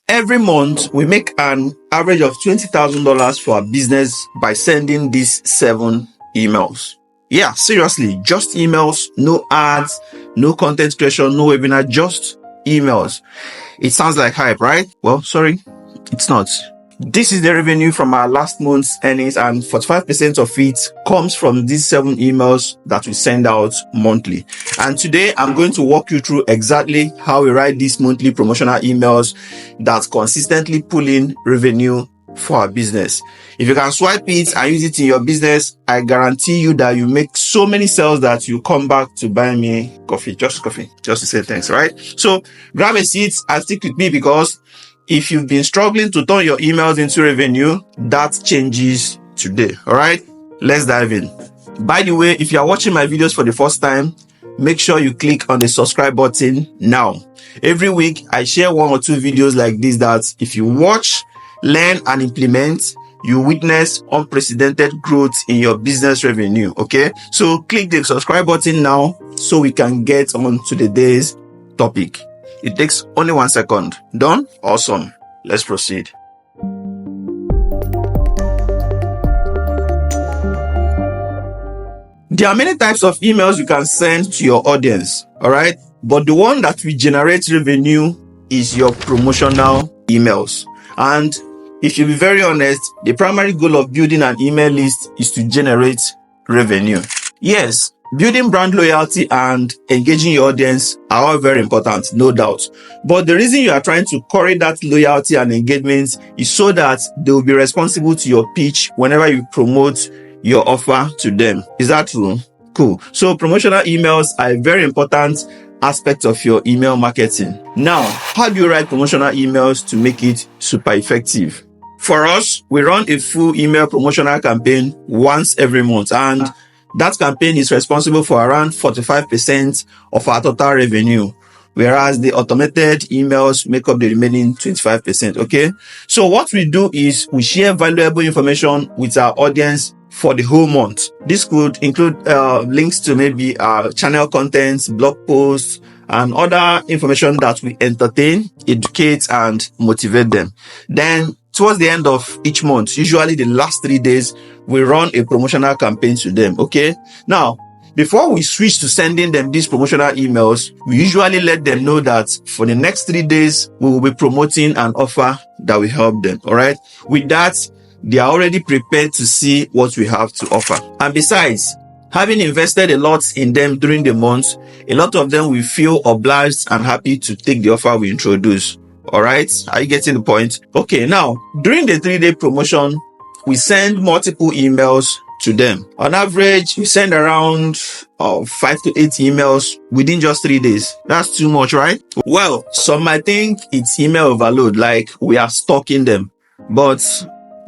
Every month, we make an average of $20,000 for our business by sending these 7 emails. Yeah, seriously, just emails, no ads, no content creation, no webinar, just emails. It sounds like hype, right? Well, sorry, it's not. This is the revenue from our last month's earnings, and 45% of it comes from these 7 emails that we send out monthly. And today I'm going to walk you through exactly how we write these monthly promotional emails that consistently pull in revenue for our business. If you can swipe it and use it in your business, I guarantee you that you make so many sales that you come back to buy me coffee, just to say thanks, right? So grab a seat and stick with me, because if you've been struggling to turn your emails into revenue, that changes today. All right, let's dive in. By the way, if you are watching my videos for the first time, make sure you click on the subscribe button now. Every week, I share 1 or 2 videos like this that if you watch, learn, and implement, you witness unprecedented growth in your business revenue. Okay, so click the subscribe button now so we can get on to the day's topic. It takes only 1 second. Done? Awesome. Let's proceed. There are many types of emails you can send to your audience, all right? But the one that will generate revenue is your promotional emails. And if you be very honest, the primary goal of building an email list is to generate revenue. Yes, building brand loyalty and engaging your audience are all very important, no doubt. But the reason you are trying to curry that loyalty and engagement is so that they will be responsible to your pitch whenever you promote your offer to them. Is that true? Cool. So promotional emails are a very important aspect of your email marketing. Now, how do you write promotional emails to make it super effective? For us, we run a full email promotional campaign once every month, and that campaign is responsible for around 45% of our total revenue, whereas the automated emails make up the remaining 25%. Okay, so what we do is we share valuable information with our audience for the whole month. This could include links to maybe our channel contents, blog posts, and other information that we entertain, educate, and motivate them. Then towards the end of each month, usually the last 3 days, we run a promotional campaign to them. Okay, now before we switch to sending them these promotional emails, we usually let them know that for the next 3 days we will be promoting an offer that will help them. All right, with that, they are already prepared to see what we have to offer. And besides, having invested a lot in them during the month, a lot of them will feel obliged and happy to take the offer we introduce. All right, are you getting the point? Okay, now during the 3-day promotion, we send multiple emails to them. On average, we send around 5 to 8 emails within just 3 days. That's too much, right? Well, some might think it's email overload, like we are stalking them, but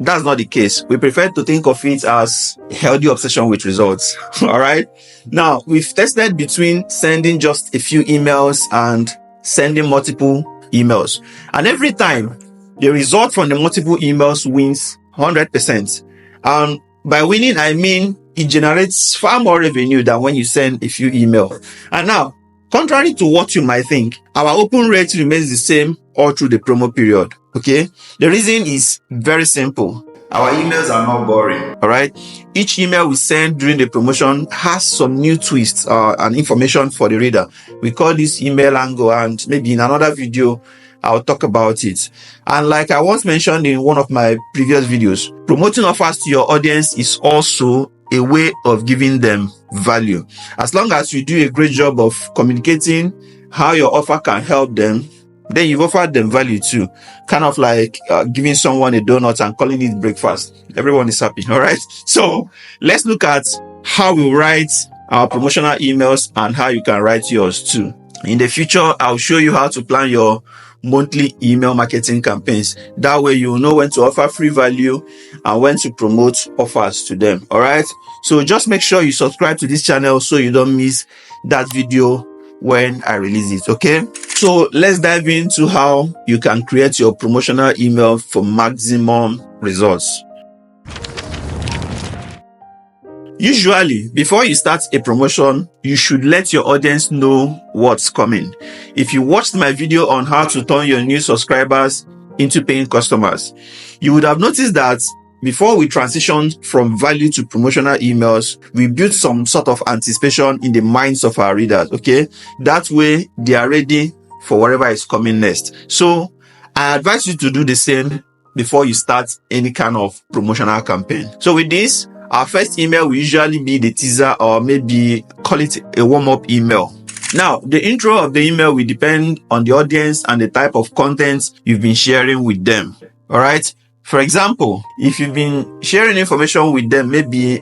that's not the case. We prefer to think of it as a healthy obsession with results. All right, now we've tested between sending just a few emails and sending multiple emails, and every time the result from the multiple emails wins 100%. And by winning, I mean it generates far more revenue than when you send a few emails. And now, contrary to what you might think, our open rate remains the same all through the promo period. Okay, the reason is very simple. Our emails are not boring. All right, each email we send during the promotion has some new twists and information for the reader. We call this email angle, and maybe in another video I'll talk about it. And like I once mentioned in one of my previous videos, promoting offers to your audience is also a way of giving them value. As long as you do a great job of communicating how your offer can help them, then you've offered them value too. Kind of like giving someone a donut and calling it breakfast. Everyone is happy. All right, so let's look at how we write our promotional emails and how you can write yours too. In the future, I'll show you how to plan your monthly email marketing campaigns. That way you will know when to offer free value and when to promote offers to them. All right, so just make sure you subscribe to this channel so you don't miss that video when I release it. Okay, so let's dive into how you can create your promotional email for maximum results. Usually, before you start a promotion, you should let your audience know what's coming. If you watched my video on how to turn your new subscribers into paying customers. You would have noticed that before we transitioned from value to promotional emails, we built some sort of anticipation in the minds of our readers, okay? That way, they are ready for whatever is coming next. So, I advise you to do the same before you start any kind of promotional campaign. So with this, our first email will usually be the teaser, or maybe call it a warm-up email. Now, the intro of the email will depend on the audience and the type of content you've been sharing with them. All right? For example, if you've been sharing information with them, maybe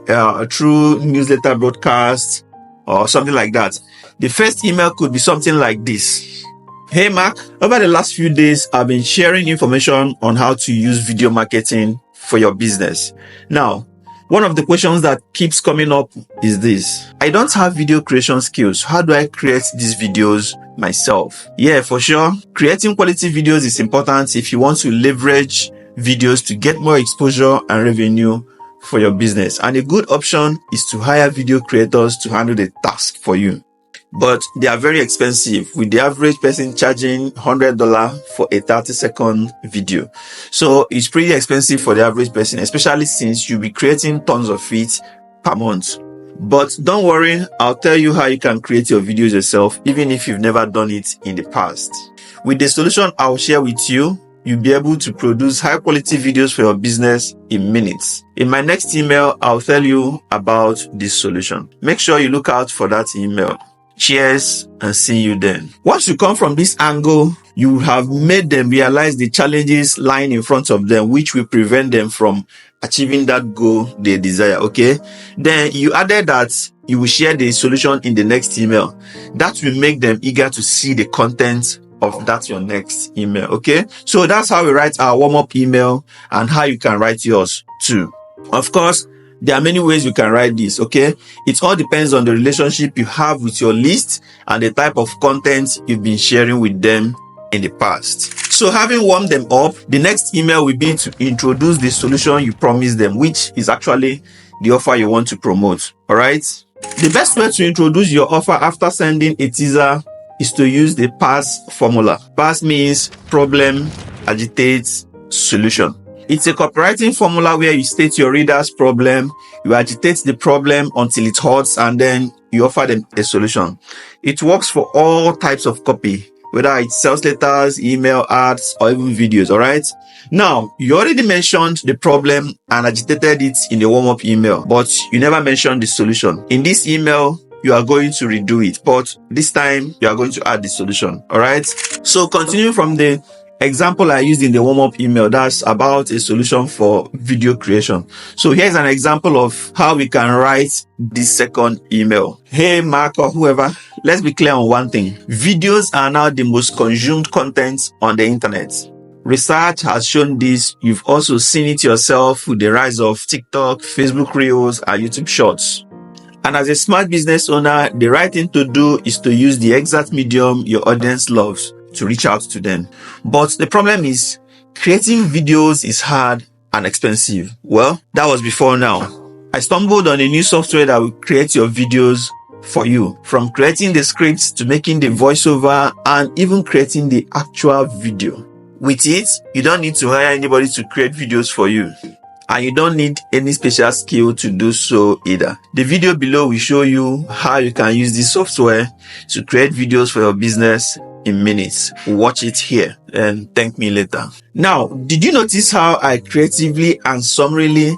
through newsletter broadcast or something like that, the first email could be something like this. Hey Mark, over the last few days, I've been sharing information on how to use video marketing for your business. Now, one of the questions that keeps coming up is this. I don't have video creation skills. How do I create these videos myself? Yeah, for sure. Creating quality videos is important if you want to leverage videos to get more exposure and revenue for your business. And a good option is to hire video creators to handle the task for you. But they are very expensive, with the average person charging $100 for a 30-second video. So it's pretty expensive for the average person, especially since you'll be creating tons of it per month. But don't worry, I'll tell you how you can create your videos yourself, even if you've never done it in the past. With the solution I'll share with you, you'll be able to produce high quality videos for your business in minutes. In my next email, I'll tell you about this solution. Make sure you look out for that email. Cheers and see you then. Once you come from this angle, you have made them realize the challenges lying in front of them, which will prevent them from achieving that goal they desire, okay? Then you added that you will share the solution in the next email. That will make them eager to see the content of that your next email, okay? So that's how we write our warm-up email and how you can write yours too. Of course, there are many ways you can write this, okay? It all depends on the relationship you have with your list and the type of content you've been sharing with them in the past. So having warmed them up, the next email will be to introduce the solution you promised them, which is actually the offer you want to promote, all right? The best way to introduce your offer after sending a teaser is to use the PASS formula. PASS means problem, agitate, solution. It's a copywriting formula where you state your reader's problem, you agitate the problem until it hurts, and then you offer them a solution. It works for all types of copy, whether it's sales letters, email, ads, or even videos, all right? Now, you already mentioned the problem and agitated it in the warm-up email, but you never mentioned the solution. In this email, you are going to redo it, but this time you are going to add the solution, all right? So continue from the example I used in the warm-up email, that's about a solution for video creation. So here's an example of how we can write this second email. Hey Mark or whoever, let's be clear on one thing. Videos are now the most consumed content on the internet. Research has shown this. You've also seen it yourself with the rise of TikTok, Facebook Reels, and YouTube Shorts. And as a smart business owner, the right thing to do is to use the exact medium your audience loves to reach out to them. But the problem is, creating videos is hard and expensive. Well, that was before now. I stumbled on a new software that will create your videos for you, from creating the scripts to making the voiceover and even creating the actual video. With it, you don't need to hire anybody to create videos for you. And you don't need any special skill to do so either. The video below will show you how you can use this software to create videos for your business in minutes. Watch it here and thank me later. Now, did you notice how I creatively and summarily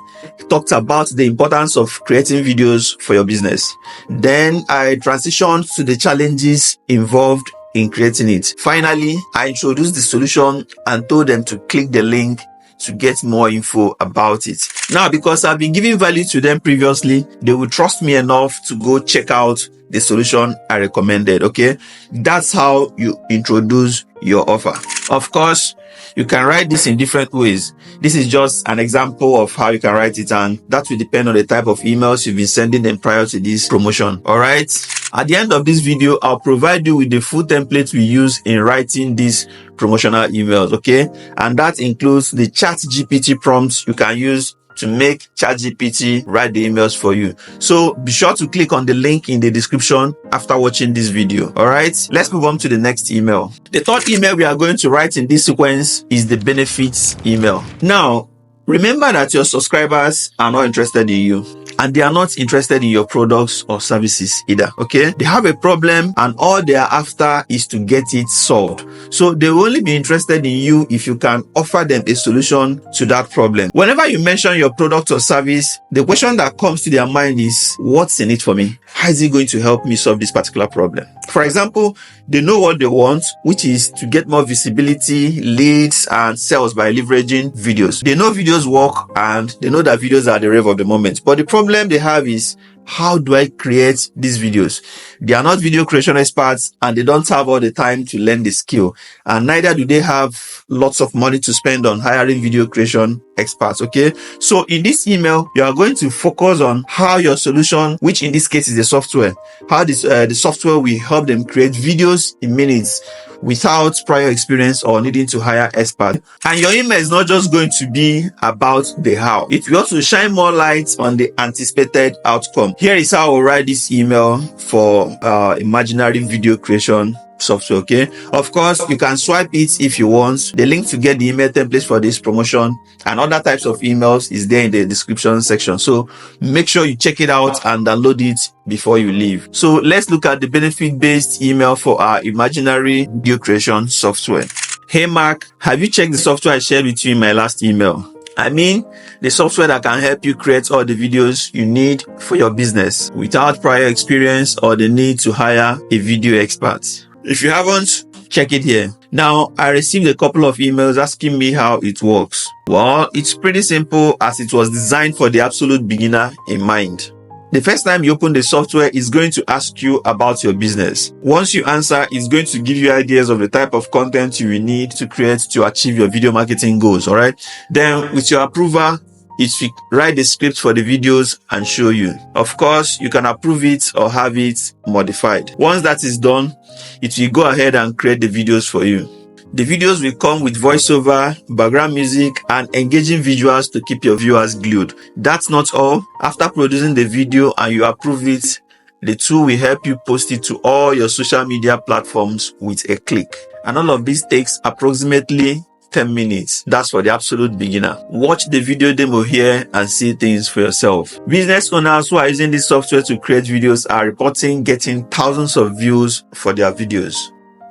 talked about the importance of creating videos for your business? Then I transitioned to the challenges involved in creating it. Finally, I introduced the solution and told them to click the link to get more info about it. Now, because I've been giving value to them previously, they will trust me enough to go check out the solution I recommended, okay? That's how you introduce your offer. Of course, you can write this in different ways. This is just an example of how you can write it, and that will depend on the type of emails you've been sending them prior to this promotion, all right? At the end of this video, I'll provide you with the full template we use in writing these promotional emails, okay? And that includes the ChatGPT prompts you can use to make ChatGPT write the emails for you. So be sure to click on the link in the description after watching this video. All right, let's move on to the next email. The third email we are going to write in this sequence is the benefits email. Now, remember that your subscribers are not interested in you, and they are not interested in your products or services either. Okay, they have a problem and all they are after is to get it solved. So they will only be interested in you if you can offer them a solution to that problem. Whenever you mention your product or service, the question that comes to their mind is, what's in it for me? How is it going to help me solve this particular problem? For example, they know what they want, which is to get more visibility, leads, and sales by leveraging videos. They know videos work and they know that videos are the rave of the moment. But the problem they have is, how do I create these videos? They are not video creation experts and they don't have all the time to learn the skill. And neither do they have lots of money to spend on hiring video creation experts. Okay. So in this email, you are going to focus on how your solution, which in this case is the software, how the software will help them create videos in minutes without prior experience or needing to hire experts. And your email is not just going to be about the how. It will also shine more light on the anticipated outcome. Here is how I will write this email for imaginary video creation software. Okay, of course you can swipe it if you want. The link to get the email templates for this promotion and other types of emails is there in the description section, so make sure you check it out and download it before you leave. So let's look at the benefit based email for our imaginary video creation software. Hey Mark, have you checked the software I shared with you in my last email? I mean, the software that can help you create all the videos you need for your business without prior experience or the need to hire a video expert. If you haven't, check it here. Now, I received a couple of emails asking me how it works. Well, it's pretty simple as it was designed for the absolute beginner in mind. The first time you open the software, it's going to ask you about your business. Once you answer, it's going to give you ideas of the type of content you will need to create to achieve your video marketing goals. All right. Then with your approval, it will write the script for the videos and show you. Of course, you can approve it or have it modified. Once that is done, it will go ahead and create the videos for you. The videos will come with voiceover, background music, and engaging visuals to keep your viewers glued. That's not all. After producing the video and you approve it, the tool will help you post it to all your social media platforms with a click. And all of this takes approximately 10 minutes. That's for the absolute beginner. Watch the video demo here and see things for yourself. Business owners who are using this software to create videos are reporting getting thousands of views for their videos.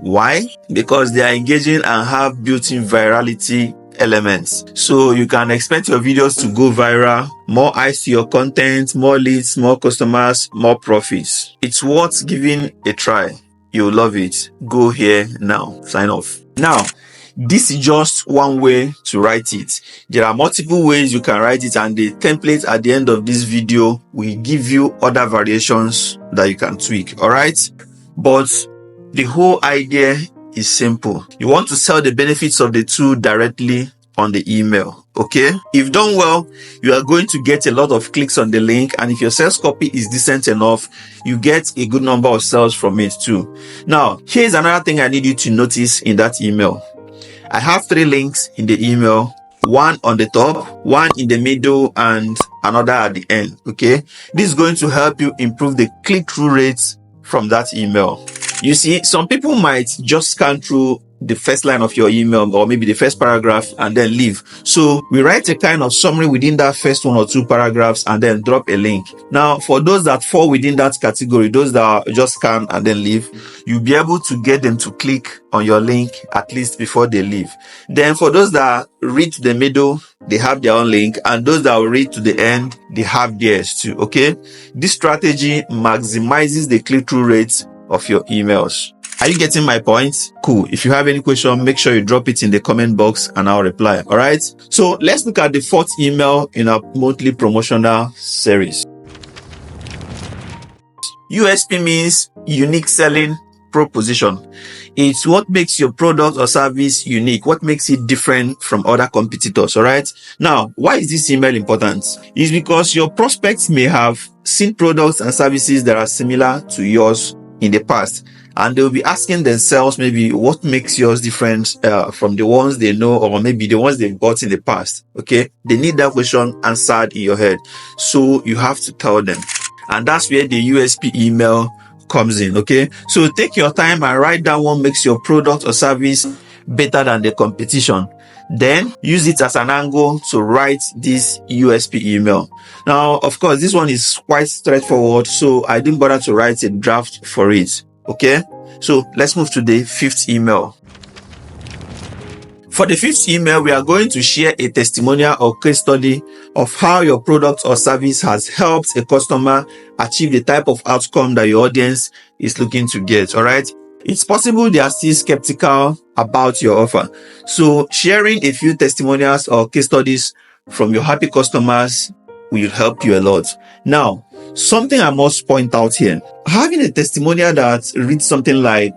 Why? Because they are engaging and have built-in virality elements. So you can expect your videos to go viral, more eyes to your content, more leads, more customers, more profits. It's worth giving a try. You'll love it. Go here now. Sign off. Now, this is just one way to write it. There are multiple ways you can write it, and the template at the end of this video will give you other variations that you can tweak. All right. But the whole idea is simple. You want to sell the benefits of the tool directly on the email. Okay. If done well, you are going to get a lot of clicks on the link. And if your sales copy is decent enough, you get a good number of sales from it too. Now, here's another thing I need you to notice in that email. I have 3 links in the email, one on the top, one in the middle, and another at the end. Okay. This is going to help you improve the click-through rates from that email. You see, some people might just scan through the first line of your email or maybe the first paragraph and then leave. So we write a kind of summary within that first 1 or 2 paragraphs and then drop a link. Now, for those that fall within that category, those that just scan and then leave, you'll be able to get them to click on your link at least before they leave. Then for those that read to the middle, they have their own link, and those that will read to the end, they have theirs too. Okay. This strategy maximizes the click-through rates of your emails. Are you getting my point? Cool. If you have any question, make sure you drop it in the comment box and I'll reply. All right. So let's look at the 4th email in our monthly promotional series. USP means unique selling proposition. It's what makes your product or service unique, what makes it different from other competitors. All right. Now, why is this email important? It's because your prospects may have seen products and services that are similar to yours in the past, and they'll be asking themselves maybe what makes yours different from the ones they know, or maybe the ones they've got in the past. Okay, they need that question answered in your head, so you have to tell them, and that's where the USP email comes in. Okay, so take your time and write down what makes your product or service better than the competition. Then use it as an angle to write this USP email. Now, of course, this one is quite straightforward, so I didn't bother to write a draft for it. Okay, so let's move to the fifth email. For the fifth email, we are going to share a testimonial or case study of how your product or service has helped a customer achieve the type of outcome that your audience is looking to get. All right. It's possible they are still skeptical about your offer. So sharing a few testimonials or case studies from your happy customers will help you a lot. Now, something I must point out here, having a testimonial that reads something like,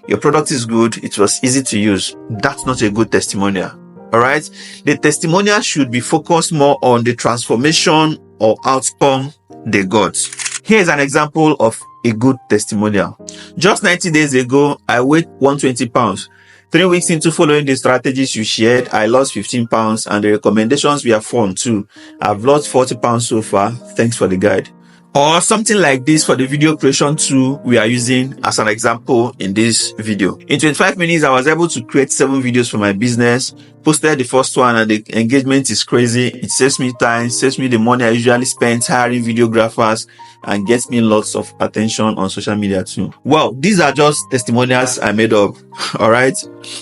your product is good, it was easy to use, that's not a good testimonial. All right. The testimonial should be focused more on the transformation or outcome they got. Here's an example of a good testimonial. Just 90 days ago, I weighed 120 pounds. 3 weeks into following the strategies you shared, I lost 15 pounds and the recommendations were fun too. I've lost 40 pounds so far. Thanks for the guide. Or something like this for the video creation tool we are using as an example in this video. In 25 minutes, I was able to create 7 videos for my business, posted the first one and the engagement is crazy. It saves me time, saves me the money I usually spend hiring videographers, and gets me lots of attention on social media too. Well, these are just testimonials I made up, all right?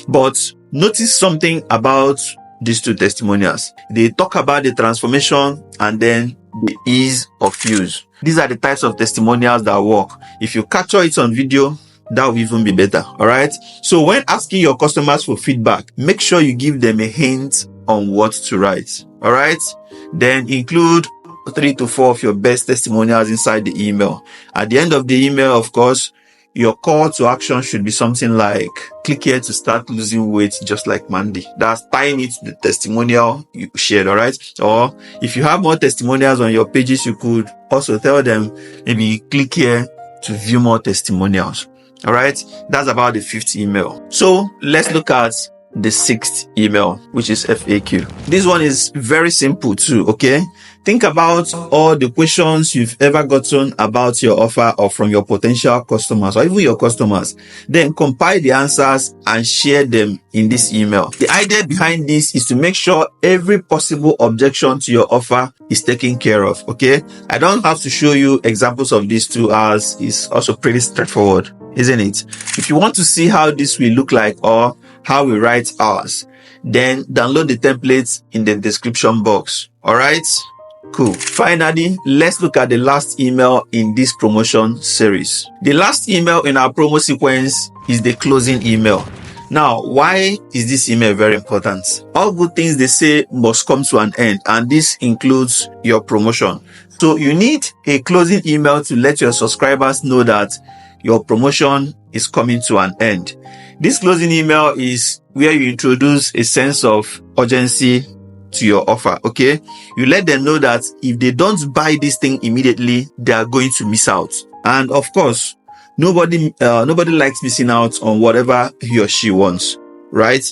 But notice something about these 2 testimonials. They talk about the transformation and then the ease of use. These are the types of testimonials that work. If you capture it on video, that will even be better. All right. So when asking your customers for feedback, make sure you give them a hint on what to write. All right. Then include 3 to 4 of your best testimonials inside the email. At the end of the email, of course, your call to action should be something like, click here to start losing weight just like Mandy. That's tying it to the testimonial you shared, all right? Or if you have more testimonials on your pages, you could also tell them, maybe click here to view more testimonials, all right? That's about the 5th email. So let's look at the 6th email, which is FAQ. This one is very simple too, okay? Think about all the questions you've ever gotten about your offer or from your potential customers or even your customers. Then compile the answers and share them in this email. The idea behind this is to make sure every possible objection to your offer is taken care of, okay? I don't have to show you examples of these too, as it's also pretty straightforward, isn't it? If you want to see how this will look like or how we write ours, then download the templates in the description box. All right. Cool. Finally, let's look at the last email in this promotion series. The last email in our promo sequence is the closing email. Now, why is this email very important? All good things they say must come to an end, and this includes your promotion. So you need a closing email to let your subscribers know that your promotion is coming to an end. This closing email is where you introduce a sense of urgency to your offer, okay? You let them know that if they don't buy this thing immediately, they are going to miss out. And of course, nobody likes missing out on whatever he or she wants, right?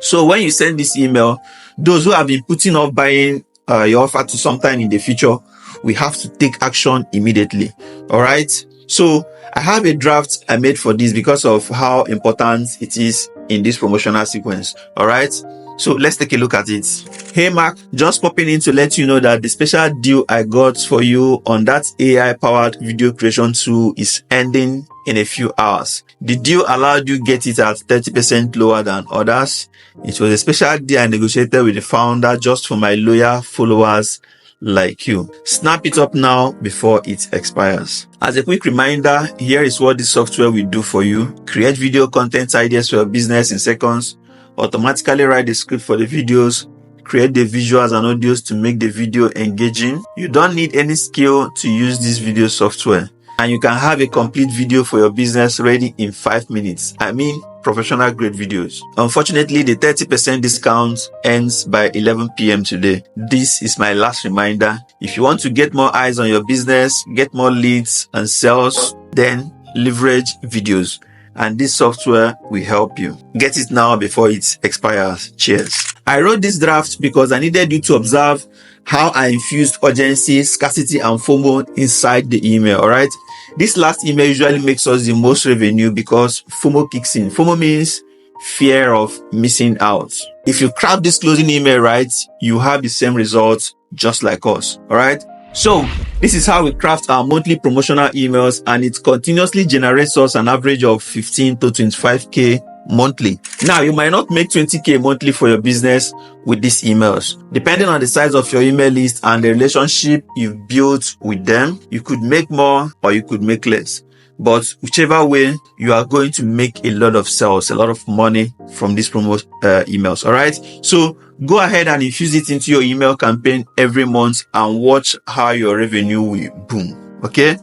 So when you send this email, those who have been putting off buying your offer to sometime in the future, we have to take action immediately, all right? So I have a draft I made for this because of how important it is in this promotional sequence, all right? So let's take a look at it. Hey Mark, just popping in to let you know that the special deal I got for you on that AI powered video creation tool is ending in a few hours. The deal allowed you get it at 30% lower than others. It was a special deal I negotiated with the founder just for my loyal followers like you. Snap it up now before it expires. As a quick reminder, here is what this software will do for you. Create video content ideas for your business in seconds. Automatically write the script for the videos, create the visuals and audios to make the video engaging. You don't need any skill to use this video software, and you can have a complete video for your business ready in 5 minutes. I mean, professional grade videos. Unfortunately, the 30% discount ends by 11 p.m. today. This is my last reminder. If you want to get more eyes on your business, get more leads and sales, then leverage videos, and this software will help you. Get it now before it expires. Cheers. I wrote this draft because I needed you to observe how I infused urgency, scarcity, and FOMO inside the email. All right. This last email usually makes us the most revenue because FOMO kicks in. FOMO means fear of missing out. If you craft this closing email right, you have the same results just like us. All right. So this is how we craft our monthly promotional emails, and it continuously generates us an average of 15 to 25K monthly. Now, you might not make 20K monthly for your business with these emails. Depending on the size of your email list and the relationship you've built with them, you could make more or you could make less. But whichever way, you are going to make a lot of sales, a lot of money from these emails. All right. So go ahead and infuse it into your email campaign every month and watch how your revenue will boom. Okay.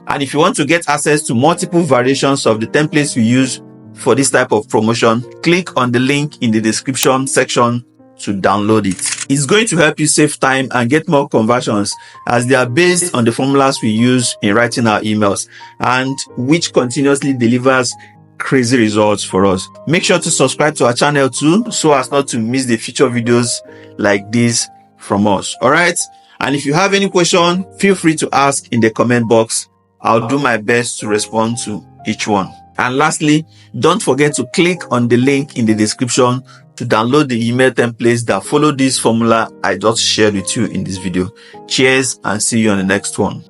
And if you want to get access to multiple variations of the templates we use for this type of promotion, click on the link in the description section to download it. It's going to help you save time and get more conversions, as they are based on the formulas we use in writing our emails, and which continuously delivers crazy results for us. Make sure to subscribe to our channel too, so as not to miss the future videos like this from us. All right. And if you have any question, feel free to ask in the comment box. I'll do my best to respond to each one. And lastly, don't forget to click on the link in the description to download the email templates that follow this formula I just shared with you in this video. Cheers, and see you on the next one.